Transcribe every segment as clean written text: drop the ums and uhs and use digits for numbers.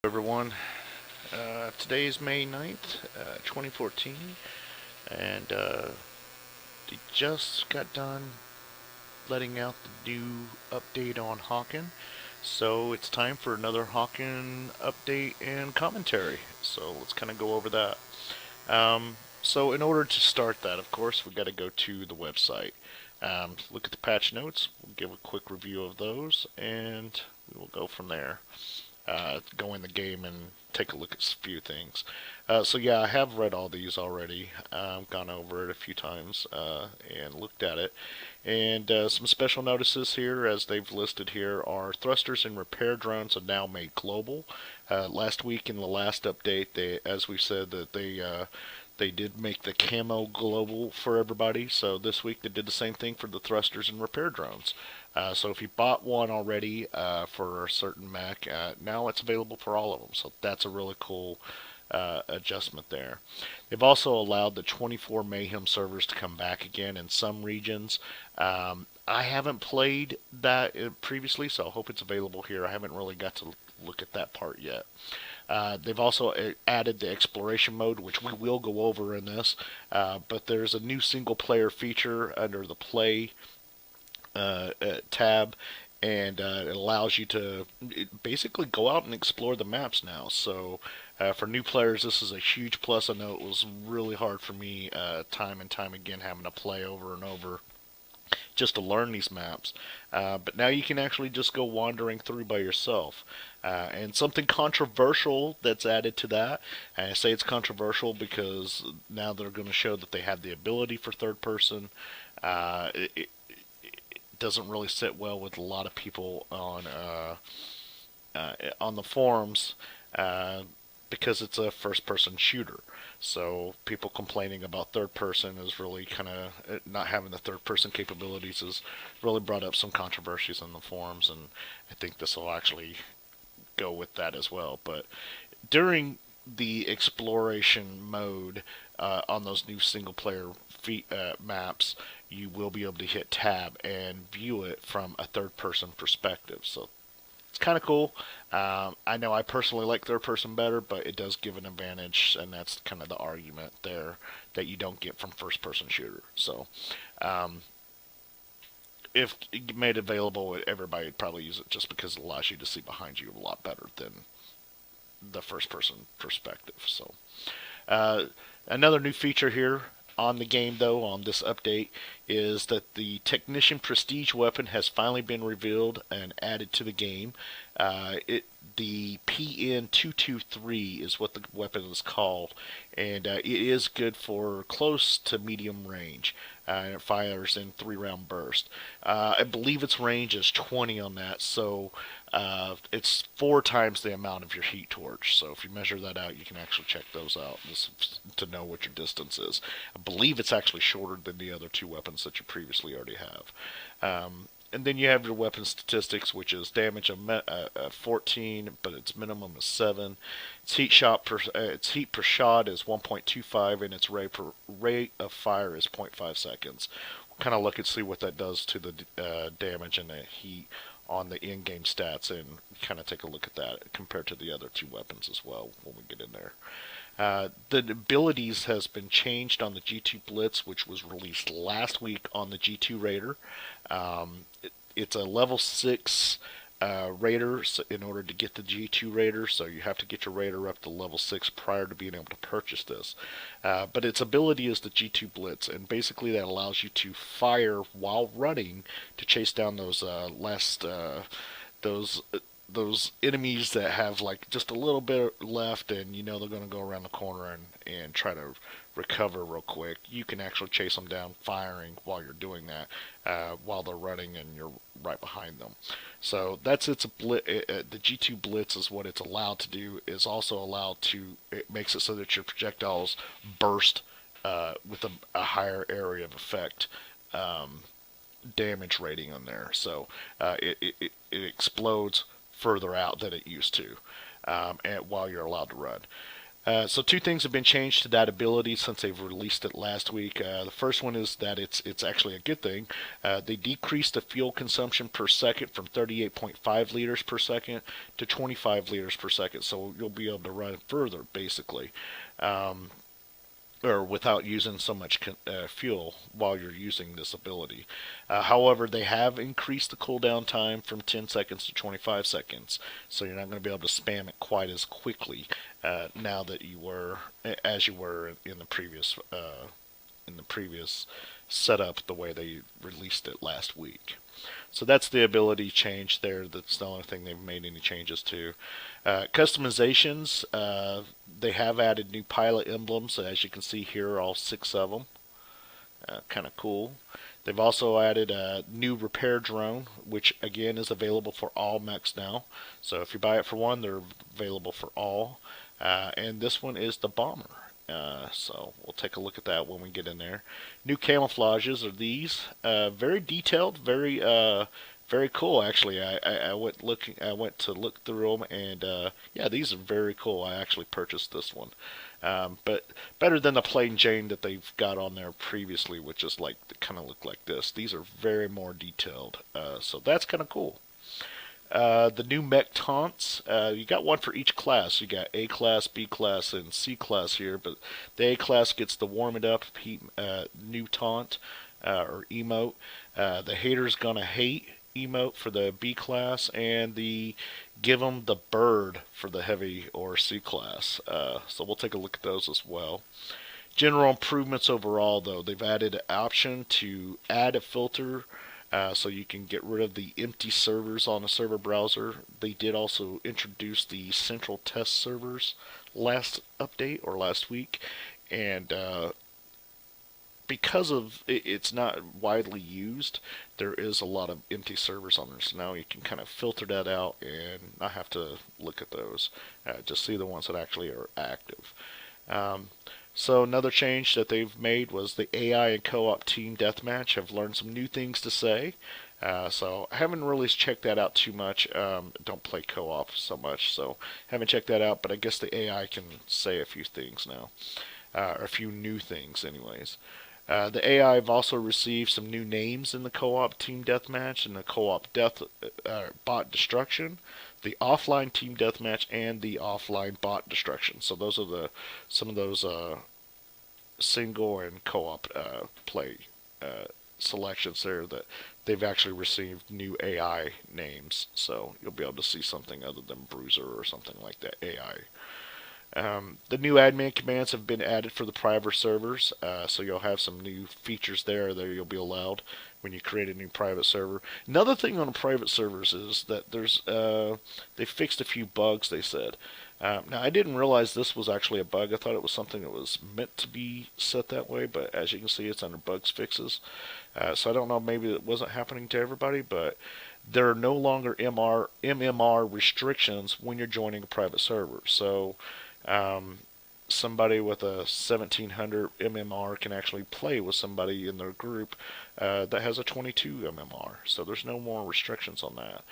Everyone. Today is May 9th, 2014, and they just got done letting out the new update on Hawken. So it's time for another Hawken update and commentary. So let's kind of go over that. So in order to start that, of course, we got to go to the website. Look at the patch notes. We'll give a quick review of those, and we will go from there. Go in the game and take a look at a few things. So yeah, I have read all these already. Gone over it a few times and looked at it. And some special notices here, as they've listed here, are thrusters and repair drones are now made global. Last week in the last update, as we said, that they did make the camo global for everybody. So this week they did the same thing for the thrusters and repair drones. So if you bought one already for a certain Mac, now it's available for all of them. So that's a really cool adjustment there. They've also allowed the 24 Mayhem servers to come back again in some regions. I haven't played that previously, so I hope it's available here. I haven't really got to look at that part yet. They've also added the exploration mode, which we will go over in this, but there's a new single player feature under the play tab, and it allows you to basically go out and explore the maps now. So for new players, this is a huge plus. I know it was really hard for me time and time again having to play over and over just to learn these maps. But now you can actually just go wandering through by yourself. And something controversial that's added to that, and I say it's controversial because now they're going to show that they have the ability for third person. It doesn't really sit well with a lot of people on the forums uh, because it's a first person shooter. So people complaining about third person is really kind of not having the third person capabilities has really brought up some controversies in the forums, and I think this will actually go with that as well. But during the exploration mode on those new single player maps, you will be able to hit tab and view it from a third person perspective. So it's kind of cool. I know I personally like third person better, but it does give an advantage, and that's kind of the argument there that you don't get from first person shooter. So um, if made available, everybody would probably use it just because it allows you to see behind you a lot better than the first person perspective. So uh, another new feature here on the game, though, on this update, is that the Technician Prestige weapon has finally been revealed and added to the game. The PN223 is what the weapon is called, and it is good for close to medium range. And it fires in 3 round burst. I believe its range is 20 on that, so it's 4 times the amount of your heat torch. So if you measure that out, you can actually check those out to know what your distance is. I believe it's actually shorter than the other two weapons that you previously already have. And then you have your weapon statistics, which is damage of 14, but its minimum is 7. Its heat per shot is 1.25, and its rate of fire is 0.5 seconds. We'll kind of look and see what that does to the damage and the heat on the in-game stats, and kind of take a look at that compared to the other two weapons as well when we get in there. The abilities has been changed on the G2 Blitz, which was released last week on the G2 Raider. It's a level 6 Raider in order to get the G2 Raider, so you have to get your Raider up to level 6 prior to being able to purchase this. But its ability is the G2 Blitz, and basically that allows you to fire while running to chase down those those enemies that have like just a little bit left, and you know they're going to go around the corner and try to recover real quick. You can actually chase them down firing while you're doing that, while they're running and you're right behind them. So that's the G2 Blitz is what it's allowed to do. Is also allowed to, it makes it so that your projectiles burst with a higher area of effect damage rating on there. So it explodes further out than it used to, and while you're allowed to run. So two things have been changed to that ability since they've released it last week. The first one is that it's actually a good thing. They decreased the fuel consumption per second from 38.5 liters per second to 25 liters per second. So you'll be able to run further, basically. Um, or without using so much fuel while you're using this ability. However, they have increased the cooldown time from 10 seconds to 25 seconds, so you're not going to be able to spam it quite as quickly now that you were as you were in the previous setup the way they released it last week. So that's the ability change there. That's the only thing they've made any changes to. Customizations, they have added new pilot emblems, as you can see here, all six of them. Kind of cool. They've also added a new repair drone, which again is available for all mechs now. So if you buy it for one, they're available for all. And this one is the bomber. So we'll take a look at that when we get in there. New camouflages are these. Very detailed, very cool. Actually, I went looking. I went to look through them, and yeah, these are very cool. I actually purchased this one, but better than the plain Jane that they've got on there previously, which is like kind of look like this. These are very more detailed, so that's kind of cool. The new mech taunts, you got one for each class. You got A class, B class, and C class here, but the A class gets the warm it up new taunt or emote. The haters gonna hate emote for the B class, and the give them the bird for the heavy or C class. So we'll take a look at those as well. General improvements overall, though, they've added an option to add a filter so you can get rid of the empty servers on a server browser. They did also introduce the central test servers last update or last week, and because of it's not widely used, there is a lot of empty servers on there. So now you can kind of filter that out and not have to look at those. Just see the ones that actually are active. Um, so another change that they've made was the AI and co-op team deathmatch have learned some new things to say. So I haven't really checked that out too much. Don't play co-op so much, so haven't checked that out. But I guess the AI can say a few things now, or a few new things, anyways. The AI have also received some new names in the co-op team deathmatch and the co-op bot destruction, the offline team deathmatch, and the offline bot destruction. So those are the some of those single and co-op play selections there that they've actually received new AI names. So you'll be able to see something other than Bruiser or something like that AI. The new admin commands have been added for the private servers, so you'll have some new features there that you'll be allowed when you create a new private server. Another thing on the private servers is that they fixed a few bugs. They said. Now I didn't realize this was actually a bug. I thought it was something that was meant to be set that way, but as you can see, it's under bugs fixes. So I don't know. Maybe it wasn't happening to everybody, but there are no longer MMR restrictions when you're joining a private server. So um, somebody with a 1700 MMR can actually play with somebody in their group that has a 22 MMR. So there's no more restrictions on that.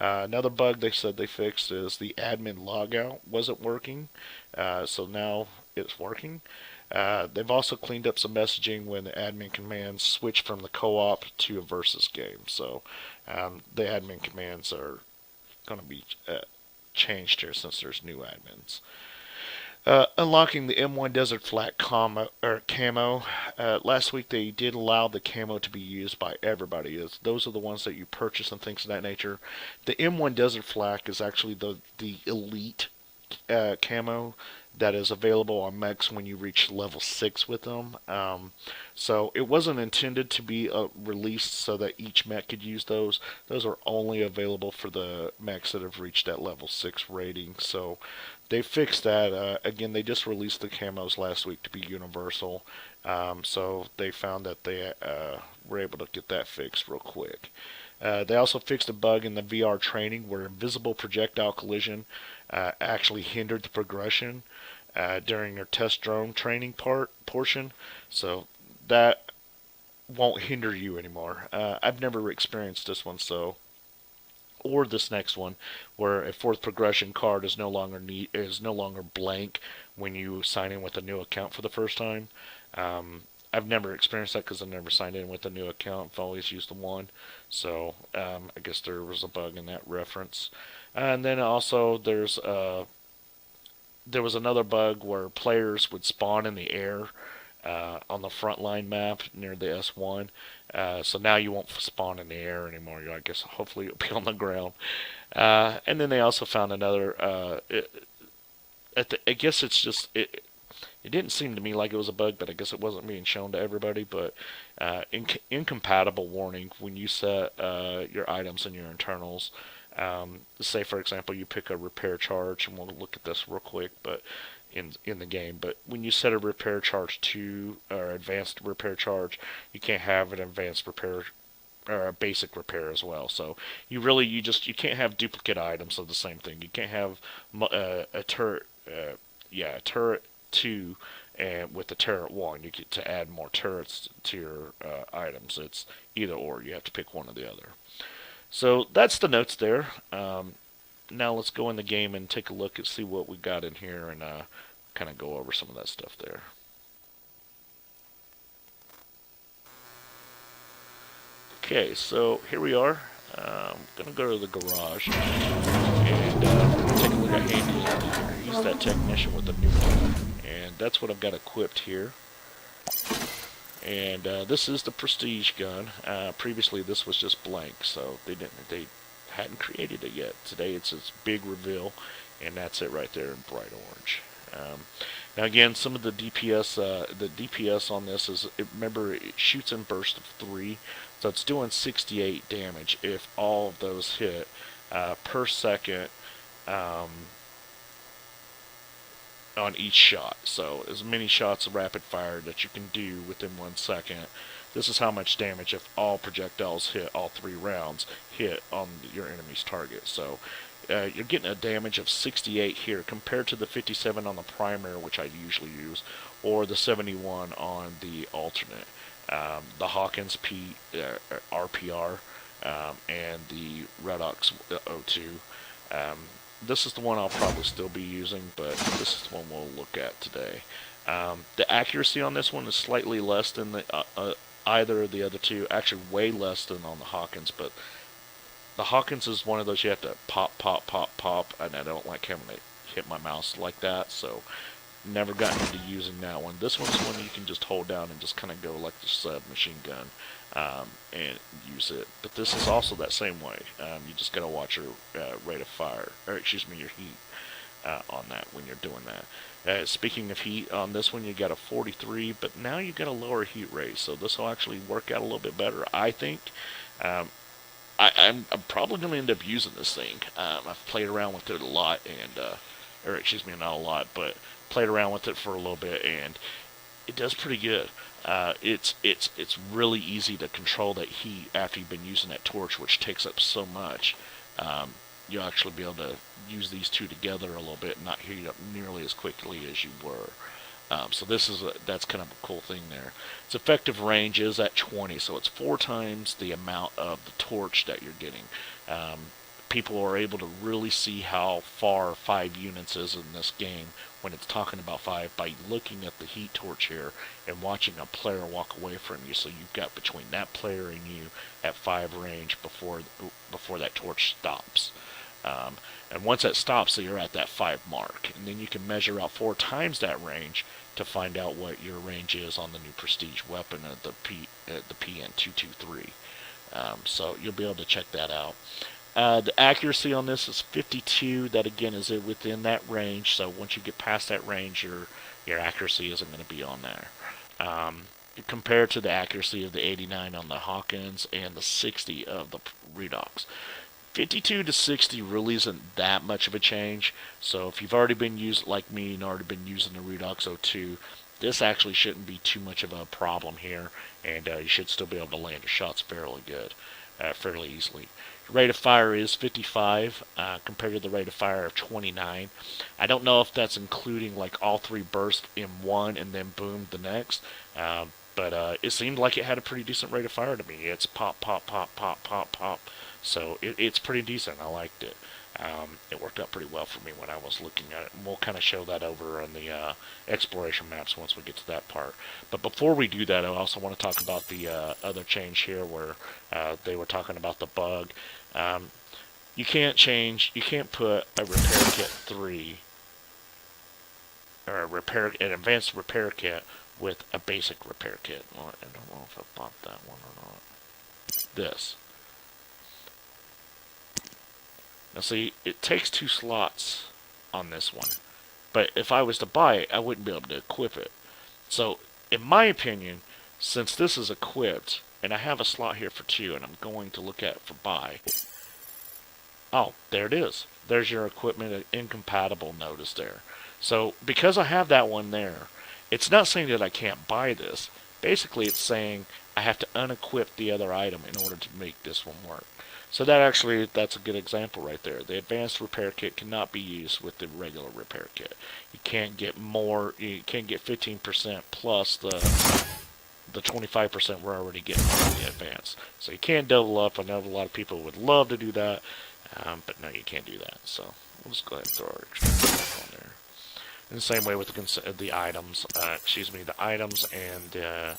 Another bug they said they fixed is the admin logout wasn't working, so now it's working. They've also cleaned up some messaging when the admin commands switch from the co-op to a versus game. So the admin commands are going to be changed here since there's new admins. Unlocking the M1 Desert Flat camo. Last week they did allow the camo to be used by everybody. Those are the ones that you purchase and things of that nature. The M1 Desert Flat is actually the elite camo that is available on mechs when you reach level 6 with them. So it wasn't intended to be released so that each mech could use those. Those are only available for the mechs that have reached that level 6 rating. So they fixed that. Again, they just released the camos last week to be universal. So they found that they were able to get that fixed real quick. They also fixed a bug in the VR training where invisible projectile collision actually hindered the progression during their test drone training portion. So that won't hinder you anymore. I've never experienced this one, so or this next one, where a fourth progression card is no longer blank when you sign in with a new account for the first time. Um, I've never experienced that because I've never signed in with a new account. I've always used the one, so I guess there was a bug in that reference. And then also there was another bug where players would spawn in the air on the frontline map near the S1. So now you won't spawn in the air anymore. I guess hopefully you'll be on the ground. And then they also found another. I guess it's just it didn't seem to me like it was a bug, but I guess it wasn't being shown to everybody. But incompatible warning when you set your items and your internals. Say, for example, you pick a repair charge, and we'll look at this real quick, but in the game. But when you set a repair charge to or advanced repair charge, you can't have an advanced repair or a basic repair as well. So you can't have duplicate items of the same thing. You can't have a turret, a turret two, and with the turret one, you get to add more turrets to your items. It's either or. You have to pick one or the other. So that's the notes there. Now let's go in the game and take a look and see what we got in here and kind of go over some of that stuff there. Okay, so here we are. I'm gonna go to the garage and take a look at Handy. Use that technician with the new one, and that's what I've got equipped here. And this is the prestige gun. Previously, this was just blank, so they hadn't created it yet. Today, it's its big reveal, and that's it right there in bright orange. Now again, some of the DPS on this is, remember, it shoots in bursts of 3, so it's doing 68 damage if all of those hit per second um, on each shot. So as many shots of rapid fire that you can do within 1 second. This is how much damage if all projectiles hit, all 3 rounds hit on your enemy's target. So you're getting a damage of 68 here compared to the 57 on the primary, which I usually use, or the 71 on the alternate. The Hawken's RPR and the Redox O2. This is the one I'll probably still be using, but this is the one we'll look at today. The accuracy on this one is slightly less than either of the other two, actually way less than on the Hawkins, but the Hawkins is one of those you have to pop, pop, pop, pop, and I don't like having to hit my mouse like that, so never gotten into using that one. This one's one you can just hold down and just kind of go like the submachine gun and use it. But this is also that same way. You just got to watch your rate of fire, or excuse me, your heat on that when you're doing that. Speaking of heat, on this one you got a 43, but now you got a lower heat rate, so this will actually work out a little bit better, I think. I'm probably going to end up using this thing. I've played around with it a lot, and or excuse me, not a lot, but played around with it for a little bit, and it does pretty good. It's really easy to control that heat after you've been using that torch, which takes up so much. You'll actually be able to use these two together a little bit and not heat up nearly as quickly as you were. So that's kind of a cool thing there. Its effective range is at 20, so it's 4 times the amount of the torch that you're getting. People are able to really see how far 5 units is in this game when it's talking about 5 by looking at the heat torch here and watching a player walk away from you. So you've got between that player and you at 5 range before that torch stops. And once that stops, so you're at that 5 mark, and then you can measure out 4 times that range to find out what your range is on the new prestige weapon at the PN223. So you'll be able to check that out. The accuracy on this is 52. That again is within that range. So once you get past that range, your accuracy isn't going to be on there. Compared to the accuracy of the 89 on the Hawkins and the 60 of the Redox. 52 to 60 really isn't that much of a change. So if you've already been like me and already been using the Redox O2, this actually shouldn't be too much of a problem here, and you should still be able to land your shots fairly good, fairly easily. Rate of fire is 55 compared to the rate of fire of 29. I don't know if that's including like all 3 bursts in one and then boom the next, but it seemed like it had a pretty decent rate of fire to me. It's pop, pop, pop, pop, pop, pop. So it's pretty decent. I liked it. It worked out pretty well for me when I was looking at it. And we'll kind of show that over on the exploration maps once we get to that part. But before we do that, I also want to talk about the other change here where they were talking about the bug. You can't put a repair kit 3 or an advanced repair kit with a basic repair kit. Well, I don't know if I bought that one or not. This. Now see, it takes 2 slots on this one. But if I was to buy it, I wouldn't be able to equip it. So, in my opinion, since this is equipped, and I have a slot here for 2, and I'm going to look at it for buy. Oh, there it is. There's your equipment incompatible notice there. So, because I have that one there, it's not saying that I can't buy this. Basically, it's saying I have to unequip the other item in order to make this one work. So that's a good example right there. The advanced repair kit cannot be used with the regular repair kit. You can't get 15% plus the 25% we're already getting from the advanced. So you can't double up. I know a lot of people would love to do that, but no, you can't do that. So we'll just go ahead and throw our extraction on there. In the same way with the items, the items and the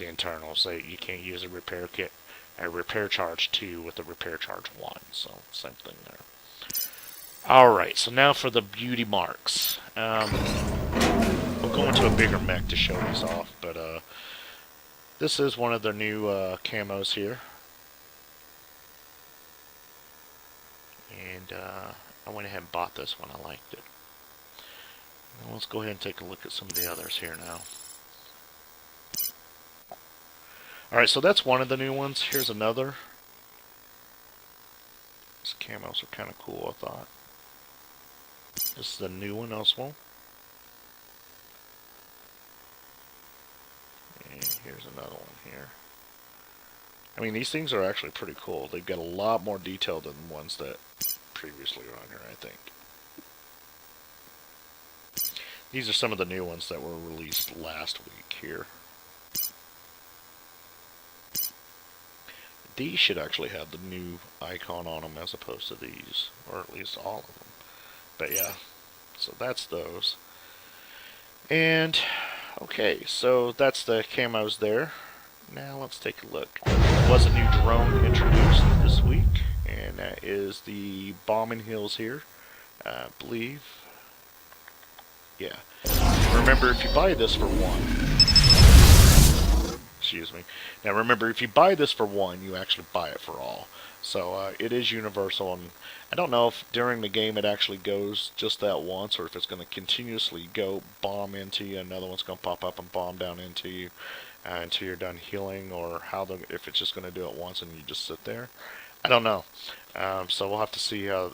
internals. So you can't use a repair kit, a repair charge 2 with a repair charge 1. So same thing there. Alright, so now for the beauty marks. We'll go into a bigger mech to show these off, but this is one of the new camos here. And I went ahead and bought this one. I liked it. Now let's go ahead and take a look at some of the others here now. Alright, so that's one of the new ones. Here's another. These camos are kind of cool, I thought. This is the new one also. And here's another one here. I mean, these things are actually pretty cool. They've got a lot more detail than the ones that previously were on here, I think. These are some of the new ones that were released last week here. These should actually have the new icon on them as opposed to these, or at least all of them. But yeah, so that's those. And, okay, so that's the camos there. Now let's take a look. There was a new drone introduced this week, and that is the Bombing Hills here, I believe. Yeah. Remember, if you buy this for 1, excuse me. Now remember, if you buy this for 1, you actually buy it for all. So it is universal, and I don't know if during the game it actually goes just that once, or if it's going to continuously go bomb into you. Another one's going to pop up and bomb down into you until you're done healing, or if it's just going to do it once and you just sit there. I don't know. So we'll have to see how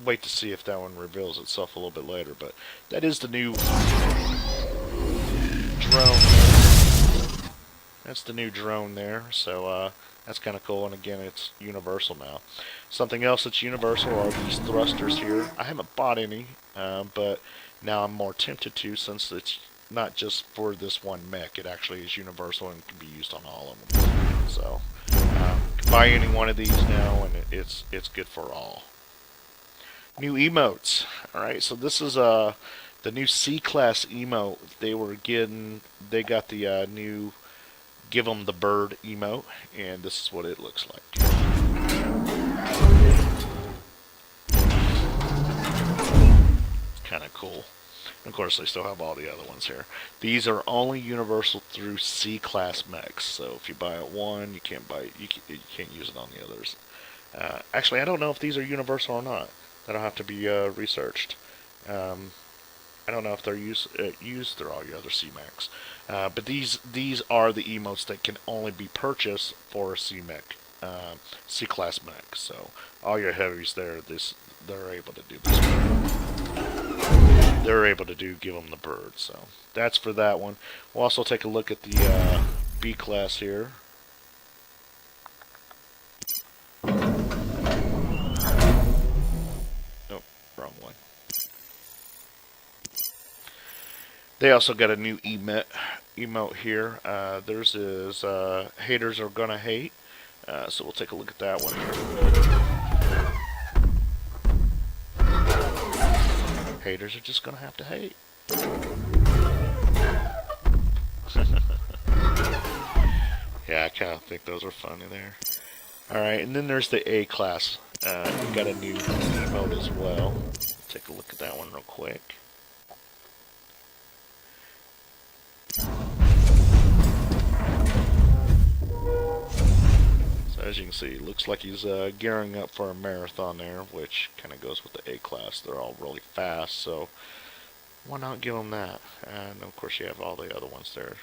wait to see if that one reveals itself a little bit later. But that is the new drone. That's the new drone there. So that's kind of cool. And again, it's universal now. Something else that's universal are these thrusters here. I haven't bought any, but now I'm more tempted to, since it's not just for this one mech. It actually is universal and can be used on all of them. So buy any one of these now, and it's good for all. New emotes. Alright, so this is the new C-Class emote. They got the new Give 'em the Bird emote, and this is what it looks like. Kind of cool. And of course, they still have all the other ones here. These are only universal through C-Class mechs, so if you buy it one, you can't use it on the others. Actually, I don't know if these are universal or not. That'll have to be researched. I don't know if they're used through all your other C-Mechs. But these are the emotes that can only be purchased for a C-Mech, C-Class mech. So all your heavies there, they're able to do this. They're able to Give 'em the Bird. So that's for that one. We'll also take a look at the B-Class here. Wrong one. They also got a new emote here. Theirs is Haters Are Gonna Hate. So we'll take a look at that one. Haters are just gonna have to hate. Yeah, I kind of think those are funny there. Alright, and then there's the A class. We've got a new mode as well. Take a look at that one real quick. So as you can see, it looks like he's gearing up for a marathon there, which kind of goes with the A class. They're all really fast, so why not give them that? And of course you have all the other ones there.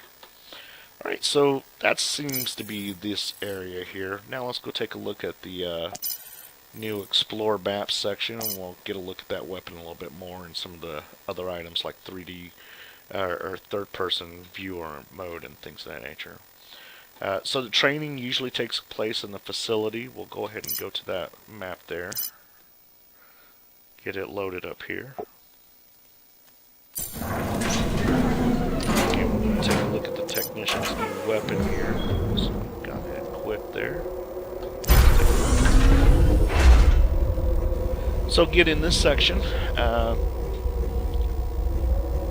Alright, so that seems to be this area here. Now let's go take a look at the new Explore Map section, and we'll get a look at that weapon a little bit more and some of the other items like 3D or third-person viewer mode and things of that nature. So the training usually takes place in the facility. We'll go ahead and go to that map there. Get it loaded up here. Okay, we're going to take a look at the technician's new weapon here. So got it equipped there. So get in this section.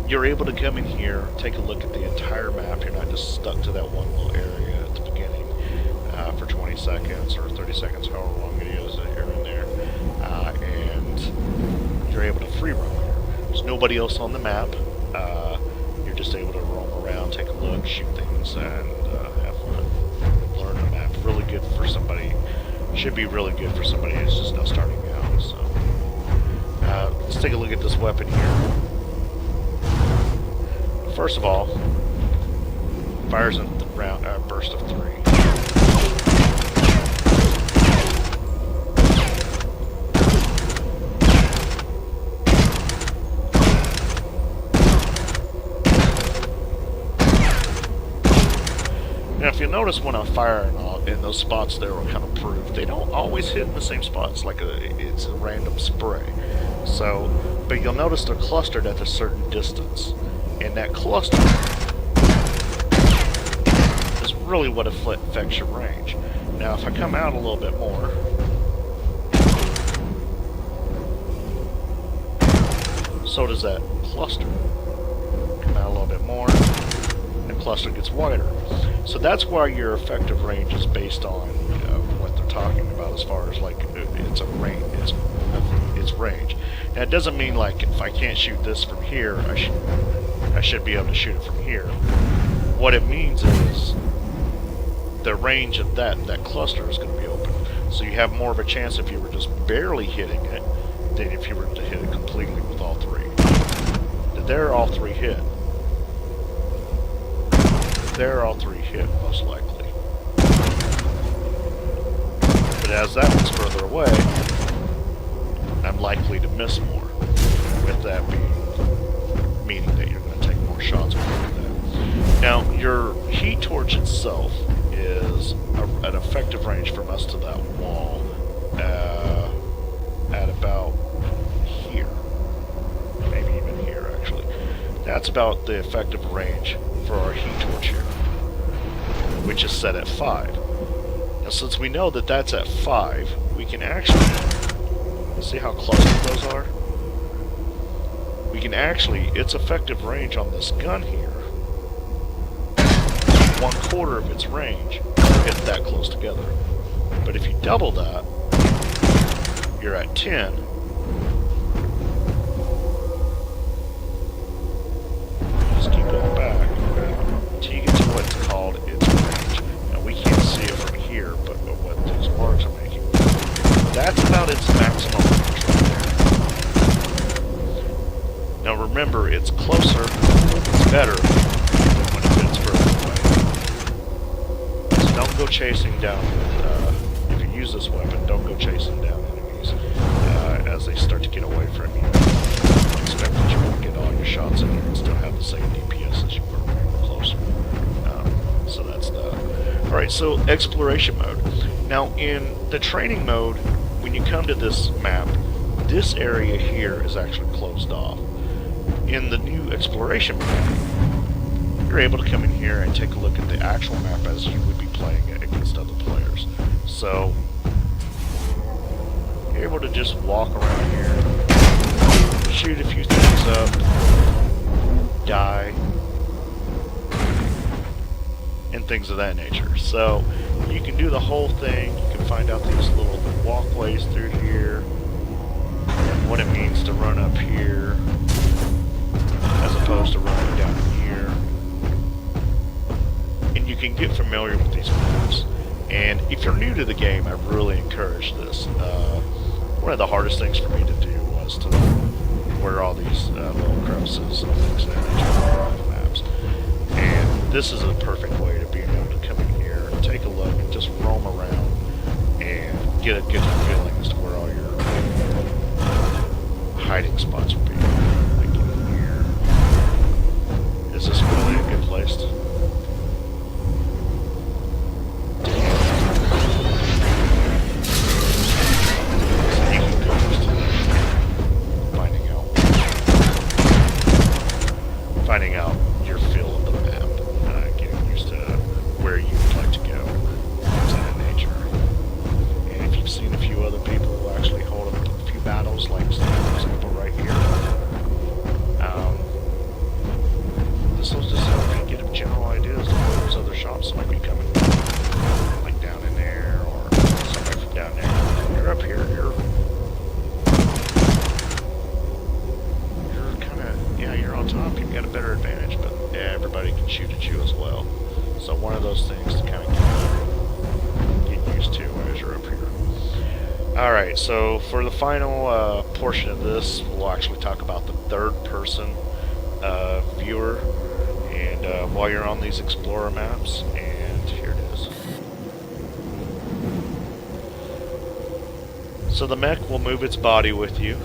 You're able to come in here, take a look at the entire map. You're not just stuck to that one little area at the beginning for 20 seconds or 30 seconds, however long it is that you're in there. And you're able to free roam here. There's nobody else on the map. You're just able to roam around, take a look, shoot things, and have fun. Learn the map. Really good for somebody. Should be really good for somebody who's just now starting out. So let's take a look at this weapon here. First of all, fires in the round burst of 3. Now, if you notice when I'm firing in those spots there are kind of proved, they don't always hit in the same spots. Like it's a random spray. So, but you'll notice they're clustered at a certain distance. And that cluster is really what affects your range. Now, if I come out a little bit more, so does that cluster. Come out a little bit more, and the cluster gets wider. So that's why your effective range is based on what they're talking about as far as like it's a range. It's range. Now, it doesn't mean like if I can't shoot this from here, I should be able to shoot it from here. What it means is the range of that cluster is going to be open. So you have more of a chance if you were just barely hitting it than if you were to hit it completely with all 3. There, all 3 hit. There, all 3 hit, most likely. But as that one's further away, I'm likely to miss more. With that meaning that you're going to take more shots with that. Now, your heat torch itself is an effective range from us to that wall at about here. Maybe even here, actually. That's about the effective range for our heat torch here, which is set at 5. Now, since we know that that's at 5, we can actually see how clustered those are. We can actually, its effective range on this gun here, 1/4 of its range, hit that close together. But if you double that, you're at 10. Just keep going back until you get to what's called its range. Now we can't see it from here, but what these marks are making, that's about its maximum range right there. Now remember, it's closer, it's better than when it's further away. So don't go chasing down, if you use this weapon, don't go chasing down enemies as they start to get away from you. Expect that you won't get all your shots in here and still have the same DPS as you were when you were closer. So that's the... Alright, so exploration mode. Now in the training mode, when you come to this map, this area here is actually closed off. In the new exploration map, you're able to come in here and take a look at the actual map as you would be playing it against other players. So you're able to just walk around here, shoot a few things up, die, and things of that nature. So you can do the whole thing. You can find out these little walkways through here and what it means to run up here as opposed to running down here. And you can get familiar with these maps. And if you're new to the game, I really encourage this. One of the hardest things for me to do was to where all these little crevices and things of that nature are on the maps. And this is a perfect way to be able to come in here and take a look and just roam around and get a good feeling as to where all your hiding spots will be. Like in here. Is this really a good place to... finding out your feel of the map, getting used to where you'd like to go, things of that nature. And if you've seen a few other people who actually hold a few battles, like for example right here, this will just help you get a general idea as to where those other shops might be coming from, like down in there, or somebody from down there. You're up here, you're on top, you've got a better advantage, but yeah, everybody can shoot at you as well. So one of those things to kind of get used to as you're up here. Alright, so for the final portion of this, we'll actually talk about the third person viewer, and while you're on these Explorer maps, and here it is. So the mech will move its body with you.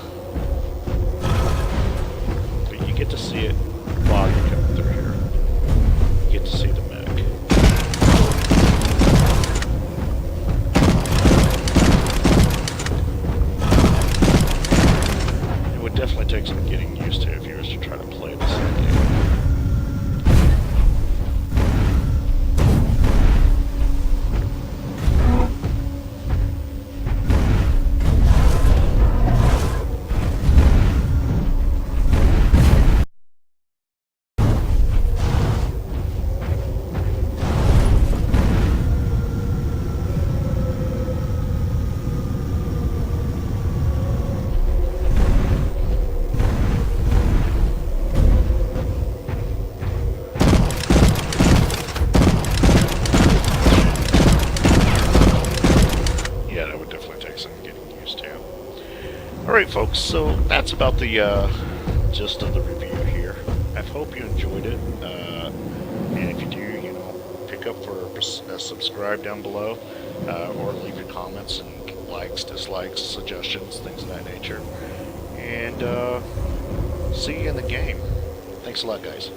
You get to see it while you're coming through here. You get to see the mech. It would definitely take some getting used to if you were to try to play this game. Alright folks, so that's about the gist of the review here. I hope you enjoyed it, and if you do, pick up for a subscribe down below, or leave your comments and likes, dislikes, suggestions, things of that nature. And see you in the game. Thanks a lot, guys.